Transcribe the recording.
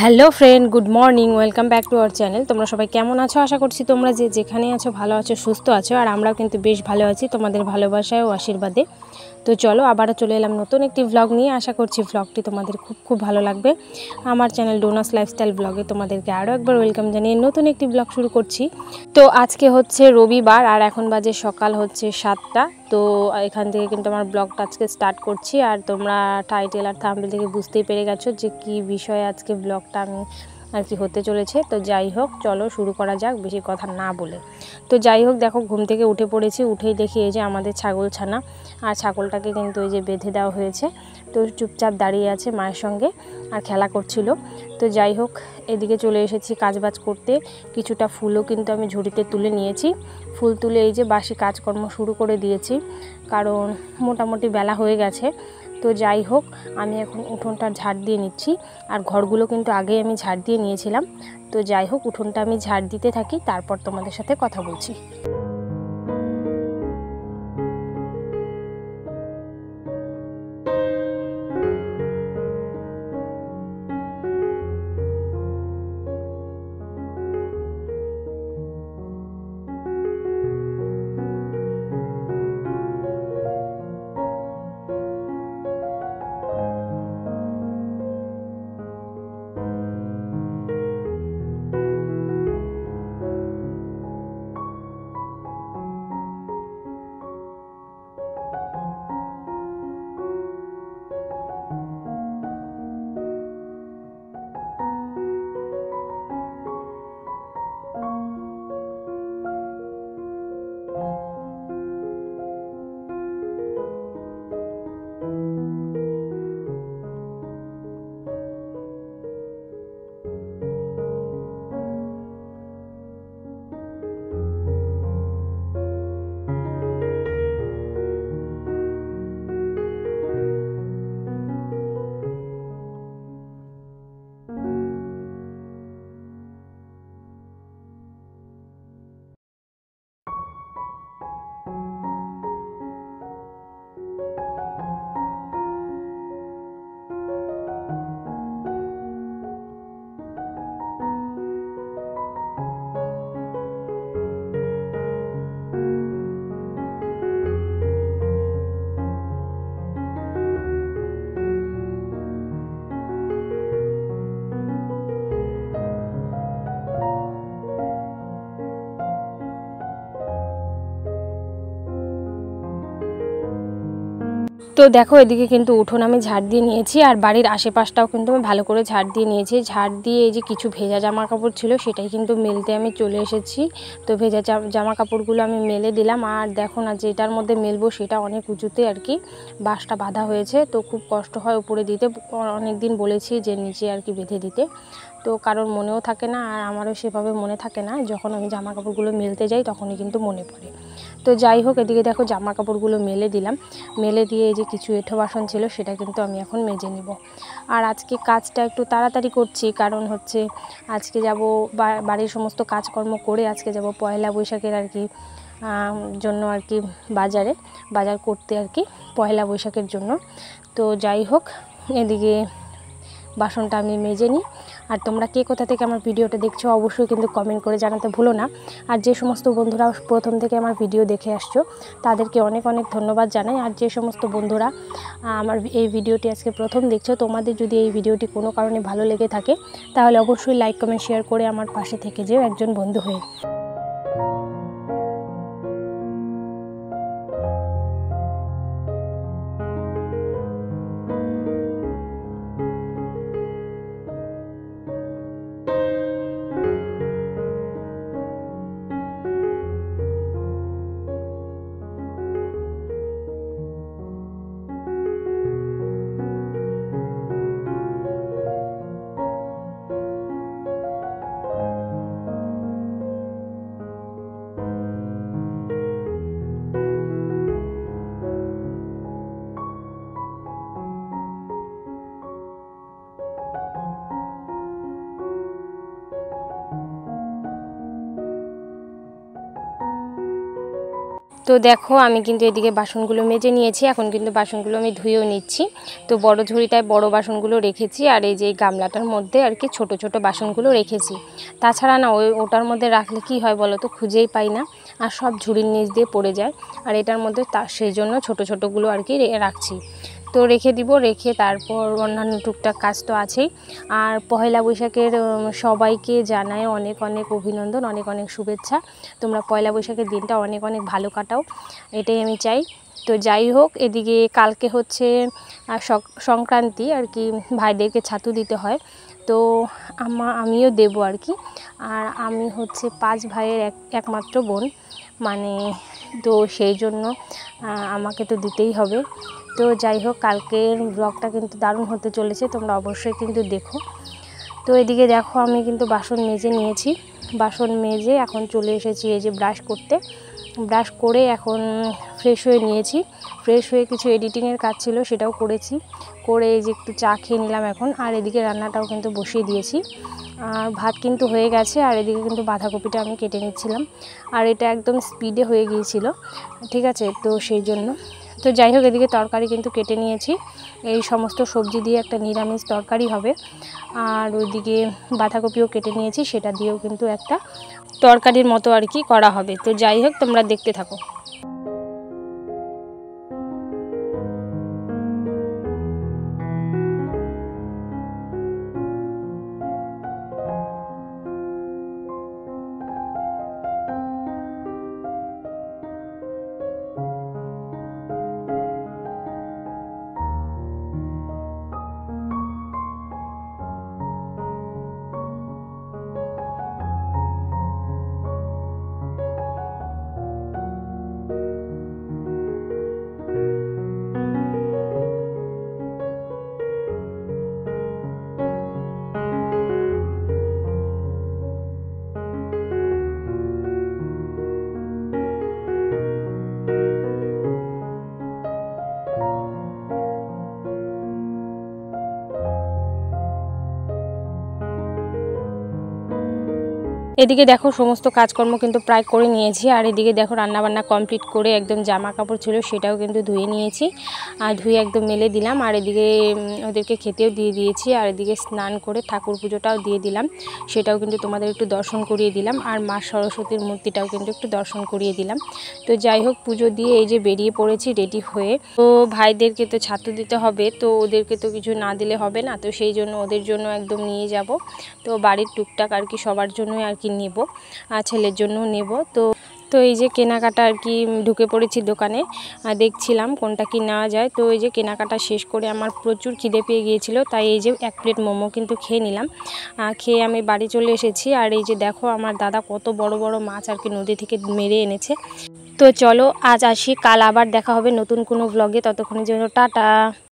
Hello friend, good morning, welcome back to our channel. তোমরা সবাই কেমন আছো? আশা করছি তোমরা যেখানে আছো ভালো আছো, সুস্থ আছো। আর আমরাও কিন্তু বেশ ভালো আছি তোমাদের ভালোবাসায় ও আশীর্বাদে। তো চলো আবারও চলে এলাম নতুন একটি ভ্লগ নিয়ে। আশা করছি ভ্লগটি তোমাদের খুব ভালো লাগবে। আমার চ্যানেল ডোনাস লাইফস্টাইল ব্লগে তোমাদেরকে আরও একবার ওয়েলকাম জানিয়ে নতুন একটি ব্লগ শুরু করছি। তো আজকে হচ্ছে রবিবার আর এখন বাজে সকাল হচ্ছে 7টা। তো এখান থেকে কিন্তু আমার ব্লগটা আজকে স্টার্ট করছি। আর তোমরা টাইটেল আর থাম্বনেল থেকে বুঝতেই পেরে গেছো যে কী বিষয়ে আজকে ব্লগটা আমি আর কি হতে চলেছে। তো যাই হোক, চলো শুরু করা যাক বেশি কথা না বলে। তো যাই হোক, দেখো ঘুম থেকে উঠে পড়েছি। উঠেই দেখি এই যে আমাদের ছাগল ছানা, আর ছাগলটাকে কিন্তু এই যে বেঁধে দেওয়া হয়েছে। তো চুপচাপ দাঁড়িয়ে আছে মায়ের সঙ্গে আর খেলা করছিল। তো যাই হোক, এদিকে চলে এসেছি কাজবাজ করতে। কিছুটা ফুলও কিন্তু আমি ঝুড়িতে তুলে নিয়েছি। ফুল তুলে এই যে বাসি কাজকর্ম শুরু করে দিয়েছি, কারণ মোটামুটি বেলা হয়ে গেছে। তো যাই হোক, আমি এখন উঠোনটা ঝাড় দিয়ে নিচ্ছি। আর ঘরগুলো কিন্তু আগেই আমি ঝাড় দিয়ে নিয়েছিলাম। তো যাই হোক, উঠোনটা আমি ঝাড় দিতে থাকি, তারপর তোমাদের সাথে কথা বলছি। তো দেখো, এদিকে কিন্তু উঠোন আমি ঝাড় দিয়ে নিয়েছি, আর বাড়ির আশেপাশটাও কিন্তু আমি ভালো করে ঝাড় দিয়ে নিয়েছি। ঝাড় দিয়ে এই যে কিছু ভেজা জামা কাপড় ছিল সেটাই কিন্তু মেলতে আমি চলে এসেছি। তো ভেজা জামা কাপড়গুলো আমি মেলে দিলাম। আর দেখো না, যেটার মধ্যে মেলবো সেটা অনেক উঁচুতে আর কি বাঁশটা বাঁধা হয়েছে। তো খুব কষ্ট হয় উপরে দিতে। অনেক দিন বলেছি যে নিচে আর কি বেঁধে দিতে, তো কারোর মনেও থাকে না, আর আমারও সেভাবে মনে থাকে না। যখন আমি জামা কাপড়গুলো মেলতে যাই তখনই কিন্তু মনে পড়ে। তো যাই হোক, এদিকে দেখো জামা কাপড়গুলো মেলে দিলাম। মেলে দিয়ে এই যে কিছু এঁঠো বাসন ছিল সেটা কিন্তু আমি এখন মেজে নিব। আর আজকে কাজটা একটু তাড়াতাড়ি করছি, কারণ হচ্ছে আজকে যাব বাড়ির সমস্ত কাজকর্ম করে আজকে যাব পয়লা বৈশাখের আর কি জন্য আর কি বাজার করতে আর কি পয়লা বৈশাখের জন্য। তো যাই হোক, এদিকে বাসনটা আমি মেজে নিই। আর তোমরা কে কোথা থেকে আমার ভিডিওটা দেখছো অবশ্যই কিন্তু কমেন্ট করে জানাতে ভুলো না। আর যে সমস্ত বন্ধুরা প্রথম থেকে আমার ভিডিও দেখে আসছো তাদেরকে অনেক অনেক ধন্যবাদ জানাই। আর যে সমস্ত বন্ধুরা আমার এই ভিডিওটি আজকে প্রথম দেখছো, তোমাদের যদি এই ভিডিওটি কোনো কারণে ভালো লেগে থাকে তাহলে অবশ্যই লাইক কমেন্ট শেয়ার করে আমার পাশে থেকে যেও একজন বন্ধু হয়ে। তো দেখো আমি কিন্তু এদিকে বাসনগুলো মেজে নিয়েছি, এখন কিন্তু বাসনগুলো আমি ধুয়েও নিচ্ছি। তো বড় ঝুড়িটায় বড় বাসনগুলো রেখেছি, আর এই যে গামলাটার মধ্যে আর কি ছোট ছোট বাসনগুলো রেখেছি। তাছাড়া না ওটার মধ্যে রাখলে কি হয় বলো তো, খুঁজেই পাই না, আর সব ঝুড়ির নিচ দিয়ে পড়ে যায়। আর এটার মধ্যে সেই জন্য ছোটো ছোটোগুলো আর কি রাখছি। তো রেখে দিব, রেখে তারপর অন্যান্য টুকটাক কাজ তো আছেই। আর পয়লা বৈশাখের সবাইকে জানায় অনেক অনেক অভিনন্দন, অনেক অনেক শুভেচ্ছা। তোমরা পয়লা বৈশাখের দিনটা অনেক অনেক ভালো কাটাও, এটাই আমি চাই। তো যাই হোক, এদিকে কালকে হচ্ছে সংক্রান্তি আর কি, ভাইদেরকে ছাতু দিতে হয়। তো আমিও দেব আর কি। আর আমি হচ্ছে 5 ভাইয়ের একমাত্র বোন, মানে তো সেই জন্য আমাকে তো দিতেই হবে। তো যাই হোক, কালকের ব্লগটা কিন্তু দারুণ হতে চলেছে, তোমরা অবশ্যই কিন্তু দেখো। তো এদিকে দেখো আমি কিন্তু বাসন মেজে নিয়েছি, বাসন মেজে এখন চলে এসেছি এই যে ব্রাশ করতে। ব্রাশ করে এখন ফ্রেশ হয়ে নিয়েছি, ফ্রেশ হয়ে কিছু এডিটিংয়ের কাজ ছিল সেটাও করেছি, করে এই যে একটু চা খেয়ে নিলাম এখন। আর এদিকে রান্নাটাও কিন্তু বসিয়ে দিয়েছি, আর ভাত কিন্তু হয়ে গেছে। আর এদিকে কিন্তু বাঁধাকপিটা আমি কেটে নিচ্ছিলাম, আর এটা একদম স্পিডে হয়ে গিয়েছিল, ঠিক আছে, তো সেই জন্য। তো যাই হোক, এদিকে তরকারি কিন্তু কেটে নিয়েছি, এই সমস্ত সবজি দিয়ে একটা নিরামিষ তরকারি হবে। আর ওইদিকে বাঁধাকপিও কেটে নিয়েছি, সেটা দিয়েও কিন্তু একটা তরকারির মতো আর কি করা হবে। তো যাই হোক, তোমরা দেখতে থাকো। এদিকে দেখো সমস্ত কাজকর্ম কিন্তু প্রায় করে নিয়েছি। আর এদিকে দেখো রান্নাবান্না কমপ্লিট করে একদম জামা কাপড় ছিল সেটাও কিন্তু ধুয়ে নিয়েছি, আর ধুয়ে একদম মেলে দিলাম। আর এদিকে ওদেরকে খেতেও দিয়ে দিয়েছি, আর এদিকে স্নান করে ঠাকুর পুজোটাও দিয়ে দিলাম, সেটাও কিন্তু তোমাদের একটু দর্শন করিয়ে দিলাম। আর মা সরস্বতীর মূর্তিটাও কিন্তু একটু দর্শন করিয়ে দিলাম। তো যাই হোক, পুজো দিয়ে এই যে বেরিয়ে পড়েছি রেডি হয়ে। তো ভাইদেরকে তো ছাতু দিতে হবে, তো ওদেরকে তো কিছু না দিলে হবে না, তো সেই জন্য ওদের জন্য একদম নিয়ে যাব। তো বাড়ির টুকটাক আর কি সবার জন্যই আর কি নেব, আর ছেলের জন্য নেব। তো এই যে কেনাকাটা আর কি ঢুকে পড়েছি দোকানে, দেখছিলাম কোনটা কি নেওয়া যায়। তো এই যে কেনাকাটা শেষ করে আমার প্রচুর খিদে পেয়ে গিয়েছিল, তাই এই যে 1 প্লেট মোমো কিন্তু খেয়ে নিলাম। খেয়ে আমি বাড়ি চলে এসেছি। আর এই যে দেখো আমার দাদা কত বড় বড় মাছ আর কি নদী থেকে মেরে এনেছে। তো চলো আজ আসি, কাল আবার দেখা হবে নতুন কোনো ব্লগে, ততক্ষণের জন্য টাটা।